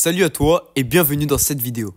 Salut à toi et bienvenue dans cette vidéo.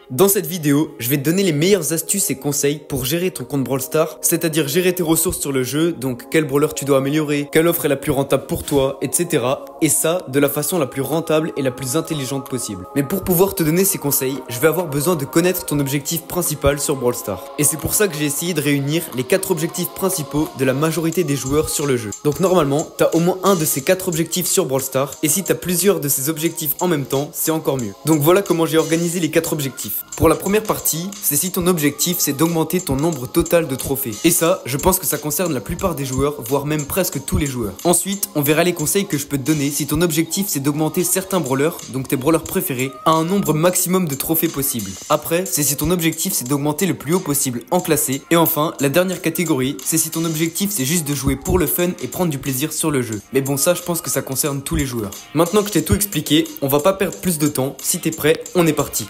Dans cette vidéo, je vais te donner les meilleures astuces et conseils pour gérer ton compte Brawl Stars, c'est-à-dire gérer tes ressources sur le jeu, donc quel brawler tu dois améliorer, quelle offre est la plus rentable pour toi, etc. Et ça, de la façon la plus rentable et la plus intelligente possible. Mais pour pouvoir te donner ces conseils, je vais avoir besoin de connaître ton objectif principal sur Brawl Stars. Et c'est pour ça que j'ai essayé de réunir les 4 objectifs principaux de la majorité des joueurs sur le jeu. Donc normalement, t'as au moins un de ces 4 objectifs sur Brawl Stars, et si t'as plusieurs de ces objectifs en même temps, c'est encore mieux. Donc voilà comment j'ai organisé les 4 objectifs. Pour la première partie, c'est si ton objectif c'est d'augmenter ton nombre total de trophées. Et ça, je pense que ça concerne la plupart des joueurs, voire même presque tous les joueurs. Ensuite, on verra les conseils que je peux te donner si ton objectif c'est d'augmenter certains brawlers, donc tes brawlers préférés, à un nombre maximum de trophées possible. Après, c'est si ton objectif c'est d'augmenter le plus haut possible en classé. Et enfin, la dernière catégorie, c'est si ton objectif c'est juste de jouer pour le fun et prendre du plaisir sur le jeu. Mais bon, ça je pense que ça concerne tous les joueurs. Maintenant que je t'ai tout expliqué, on va pas perdre plus de temps. Si t'es prêt, on est parti.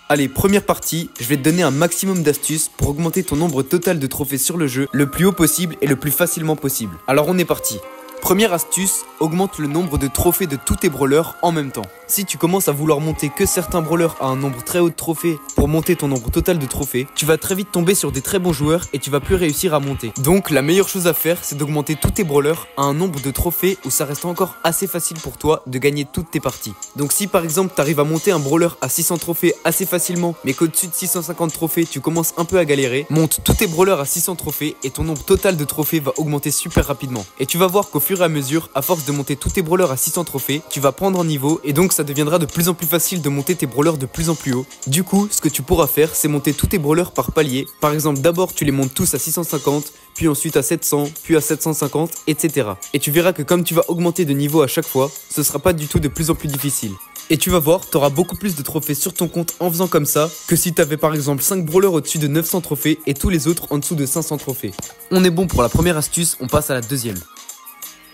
Allez, première partie, je vais te donner un maximum d'astuces pour augmenter ton nombre total de trophées sur le jeu le plus haut possible et le plus facilement possible. Alors on est parti. Première astuce, augmente le nombre de trophées de tous tes brawlers en même temps. Si tu commences à vouloir monter que certains brawlers à un nombre très haut de trophées pour monter ton nombre total de trophées, tu vas très vite tomber sur des très bons joueurs et tu vas plus réussir à monter. Donc la meilleure chose à faire, c'est d'augmenter tous tes brawlers à un nombre de trophées où ça reste encore assez facile pour toi de gagner toutes tes parties. Donc si par exemple tu arrives à monter un brawler à 600 trophées assez facilement, mais qu'au-dessus de 650 trophées tu commences un peu à galérer, monte tous tes brawlers à 600 trophées et ton nombre total de trophées va augmenter super rapidement. Et tu vas voir qu'au fur et à mesure, à force de monter tous tes brawlers à 600 trophées, tu vas prendre en niveau et donc ça deviendra de plus en plus facile de monter tes brawlers de plus en plus haut. Du coup, ce que tu pourras faire, c'est monter tous tes brawlers par palier. Par exemple, d'abord tu les montes tous à 650, puis ensuite à 700, puis à 750, etc. Et tu verras que comme tu vas augmenter de niveau à chaque fois, ce sera pas du tout de plus en plus difficile. Et tu vas voir, tu auras beaucoup plus de trophées sur ton compte en faisant comme ça que si tu avais par exemple 5 brawlers au-dessus de 900 trophées et tous les autres en dessous de 500 trophées. On est bon pour la première astuce, on passe à la deuxième.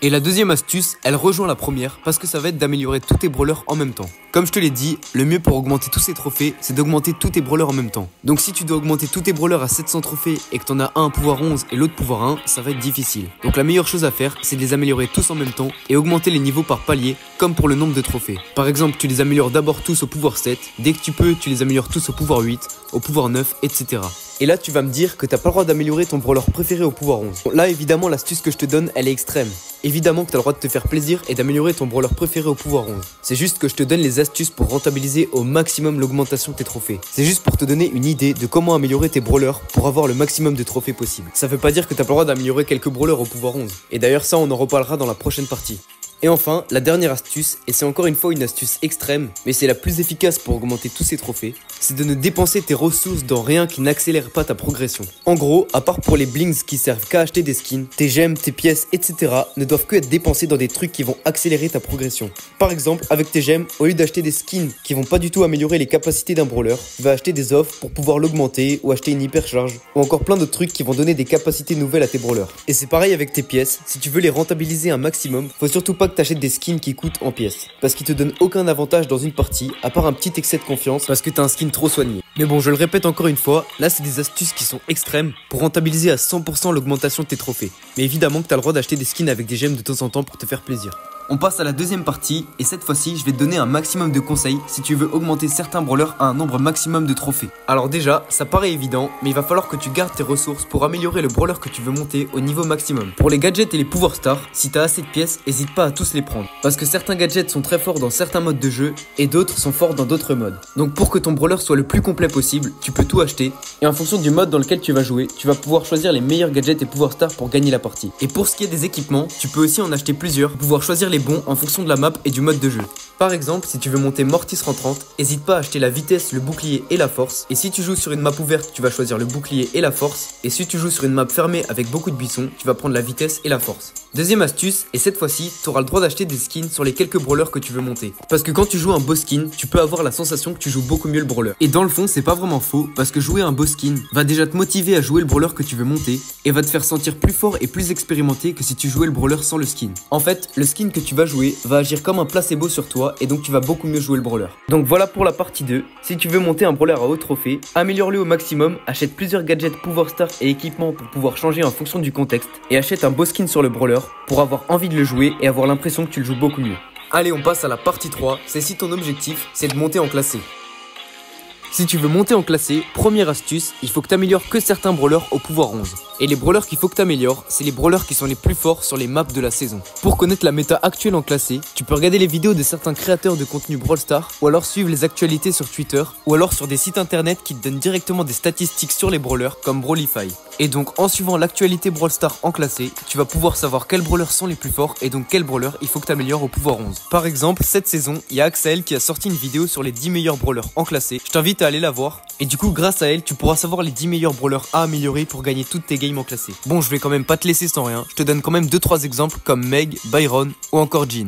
Et la deuxième astuce, elle rejoint la première parce que ça va être d'améliorer tous tes brawlers en même temps. Comme je te l'ai dit, le mieux pour augmenter tous ces trophées, c'est d'augmenter tous tes brawlers en même temps. Donc si tu dois augmenter tous tes brawlers à 700 trophées et que t'en as un pouvoir 11 et l'autre pouvoir 1, ça va être difficile. Donc la meilleure chose à faire, c'est de les améliorer tous en même temps et augmenter les niveaux par palier, comme pour le nombre de trophées. Par exemple, tu les améliores d'abord tous au pouvoir 7, dès que tu peux, tu les améliores tous au pouvoir 8, au pouvoir 9, etc. Et là, tu vas me dire que t'as pas le droit d'améliorer ton brawler préféré au pouvoir 11. Bon, là, évidemment, l'astuce que je te donne, elle est extrême. Évidemment que t'as le droit de te faire plaisir et d'améliorer ton brawler préféré au pouvoir 11. C'est juste que je te donne les astuces pour rentabiliser au maximum l'augmentation de tes trophées. C'est juste pour te donner une idée de comment améliorer tes brawlers pour avoir le maximum de trophées possible. Ça veut pas dire que t'as pas le droit d'améliorer quelques brawlers au pouvoir 11. Et d'ailleurs, ça, on en reparlera dans la prochaine partie. Et enfin, la dernière astuce, et c'est encore une fois une astuce extrême, mais c'est la plus efficace pour augmenter tous ces trophées, c'est de ne dépenser tes ressources dans rien qui n'accélère pas ta progression. En gros, à part pour les blings qui servent qu'à acheter des skins, tes gemmes, tes pièces, etc. ne doivent que être dépensés dans des trucs qui vont accélérer ta progression. Par exemple, avec tes gemmes, au lieu d'acheter des skins qui vont pas du tout améliorer les capacités d'un brawler, tu vas acheter des offres pour pouvoir l'augmenter ou acheter une hypercharge, ou encore plein d'autres trucs qui vont donner des capacités nouvelles à tes brawlers. Et c'est pareil avec tes pièces, si tu veux les rentabiliser un maximum, faut surtout pas que t'achètes des skins qui coûtent en pièces, parce qu'ils te donnent aucun avantage dans une partie, à part un petit excès de confiance, parce que t'as un skin trop soigné. Mais bon, je le répète encore une fois, là c'est des astuces qui sont extrêmes pour rentabiliser à 100% l'augmentation de tes trophées. Mais évidemment que t'as le droit d'acheter des skins avec des gemmes de temps en temps pour te faire plaisir. On passe à la deuxième partie, et cette fois-ci, je vais te donner un maximum de conseils si tu veux augmenter certains brawlers à un nombre maximum de trophées. Alors déjà, ça paraît évident, mais il va falloir que tu gardes tes ressources pour améliorer le brawler que tu veux monter au niveau maximum. Pour les gadgets et les pouvoirs stars, si t'as assez de pièces, hésite pas à tous les prendre. Parce que certains gadgets sont très forts dans certains modes de jeu, et d'autres sont forts dans d'autres modes. Donc pour que ton brawler soit le plus complet possible, tu peux tout acheter, et en fonction du mode dans lequel tu vas jouer, tu vas pouvoir choisir les meilleurs gadgets et pouvoirs stars pour gagner la partie. Et pour ce qui est des équipements, tu peux aussi en acheter plusieurs pour pouvoir choisir les bons en fonction de la map et du mode de jeu. Par exemple, si tu veux monter Mortis rentrante, n'hésite pas à acheter la vitesse, le bouclier et la force. Et si tu joues sur une map ouverte, tu vas choisir le bouclier et la force. Et si tu joues sur une map fermée avec beaucoup de buissons, tu vas prendre la vitesse et la force. Deuxième astuce, et cette fois-ci, tu auras le droit d'acheter des skins sur les quelques brawlers que tu veux monter. Parce que quand tu joues un beau skin, tu peux avoir la sensation que tu joues beaucoup mieux le brawler. Et dans le fond, c'est pas vraiment faux, parce que jouer un beau skin va déjà te motiver à jouer le brawler que tu veux monter, et va te faire sentir plus fort et plus expérimenté que si tu jouais le brawler sans le skin. En fait, le skin que tu vas jouer va agir comme un placebo sur toi toi et donc tu vas beaucoup mieux jouer le brawler. Donc voilà pour la partie 2. Si tu veux monter un brawler à haut trophée, améliore-le au maximum, achète plusieurs gadgets pouvoir star et équipements pour pouvoir changer en fonction du contexte et achète un beau skin sur le brawler pour avoir envie de le jouer et avoir l'impression que tu le joues beaucoup mieux. Allez, on passe à la partie 3, c'est si ton objectif c'est de monter en classé. Si tu veux monter en classé, première astuce, il faut que tu améliores que certains brawlers au pouvoir 11. Et les brawlers qu'il faut que tu améliores, c'est les brawlers qui sont les plus forts sur les maps de la saison. Pour connaître la méta actuelle en classé, tu peux regarder les vidéos de certains créateurs de contenu Brawl Stars, ou alors suivre les actualités sur Twitter, ou alors sur des sites internet qui te donnent directement des statistiques sur les brawlers comme Brawlify. Et donc en suivant l'actualité Brawl Stars en classé, tu vas pouvoir savoir quels brawlers sont les plus forts et donc quels brawlers il faut que tu améliores au pouvoir 11. Par exemple, cette saison, il y a Axel qui a sorti une vidéo sur les 10 meilleurs brawlers en classé. Je t'invite à aller la voir. Et du coup, grâce à elle, tu pourras savoir les 10 meilleurs brawlers à améliorer pour gagner toutes tes games en classé. Bon, je vais quand même pas te laisser sans rien. Je te donne quand même 2-3 exemples comme Meg, Byron ou encore Jean.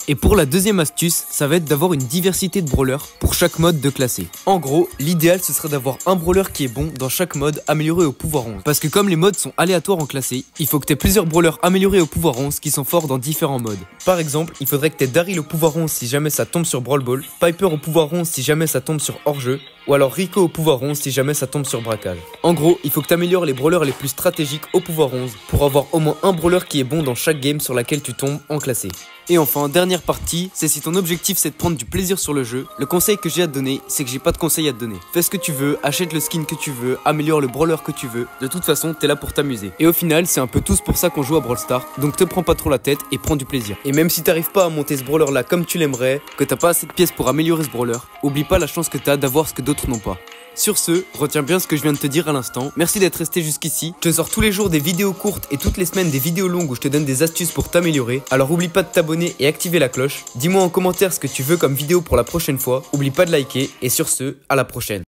Et pour la deuxième astuce, ça va être d'avoir une diversité de brawlers pour chaque mode de classé. En gros, l'idéal ce serait d'avoir un brawler qui est bon dans chaque mode amélioré au pouvoir 11. Parce que comme les modes sont aléatoires en classé, il faut que tu aies plusieurs brawlers améliorés au pouvoir 11 qui sont forts dans différents modes. Par exemple, il faudrait que tu aies Daryl au pouvoir 11 si jamais ça tombe sur Brawl Ball, Piper au pouvoir 11 si jamais ça tombe sur hors-jeu, ou alors Rico au pouvoir 11 si jamais ça tombe sur braquage. En gros, il faut que tu améliores les brawlers les plus stratégiques au pouvoir 11 pour avoir au moins un brawler qui est bon dans chaque game sur laquelle tu tombes en classé. Et enfin, dernière partie, c'est si ton objectif c'est de prendre du plaisir sur le jeu, le conseil que j'ai à te donner, c'est que j'ai pas de conseil à te donner. Fais ce que tu veux, achète le skin que tu veux, améliore le brawler que tu veux, de toute façon t'es là pour t'amuser. Et au final, c'est un peu tous pour ça qu'on joue à Brawl Stars, donc te prends pas trop la tête et prends du plaisir. Et même si t'arrives pas à monter ce brawler là comme tu l'aimerais, que t'as pas assez de pièces pour améliorer ce brawler, oublie pas la chance que t'as d'avoir ce que d'autres n'ont pas. Sur ce, retiens bien ce que je viens de te dire à l'instant. Merci d'être resté jusqu'ici. Je te sors tous les jours des vidéos courtes et toutes les semaines des vidéos longues où je te donne des astuces pour t'améliorer. Alors oublie pas de t'abonner et activer la cloche. Dis-moi en commentaire ce que tu veux comme vidéo pour la prochaine fois. Oublie pas de liker et sur ce, à la prochaine.